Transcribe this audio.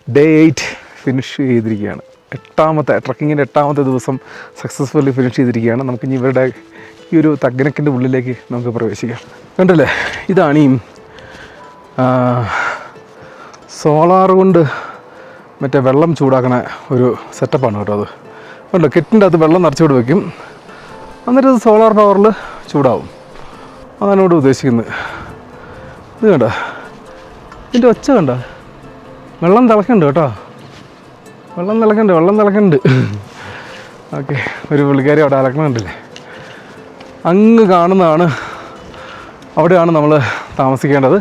Day 8 finish ചെയ്തിരിക്കുകയാണ്. ട്രക്കിങ്ങിൻ്റെ 8ാമത്തെ ദിവസം successfully finish ചെയ്തിരിക്കുകയാണ്. നമുക്കിനി ഇവരുടെ ഈ ഒരു തഗ്നക്കിൻ്റെ ഉള്ളിലേക്ക് നമുക്ക് പ്രവേശിക്കാം. കണ്ടല്ലേ, ഇതാണ് ഈ സോളാർ കൊണ്ട് മറ്റേ വെള്ളം ചൂടാക്കണ ഒരു സെറ്റപ്പാണ് കേട്ടോ. അത് കണ്ടോ, കെട്ടിൻ്റെ അകത്ത് വെള്ളം നിറച്ചുകൊണ്ട് വയ്ക്കും, എന്നിട്ട് അത് സോളാർ പവറിൽ ചൂടാവും. അതാണ് ഇവിടെ ഉദ്ദേശിക്കുന്നത്. ഇത് കണ്ടോ, ഇതിൻ്റെ ഒച്ച കണ്ടോ, വെള്ളം തിളക്കുന്നുണ്ട് കേട്ടോ, വെള്ളം തിളക്കുന്നുണ്ട്. ഓക്കെ, ഒരു പുള്ളിക്കാരി അവിടെ അലക്കണുണ്ടല്ലേ. അങ്ങ് കാണുന്നതാണ്, അവിടെയാണ് നമ്മൾ താമസിക്കേണ്ടത്.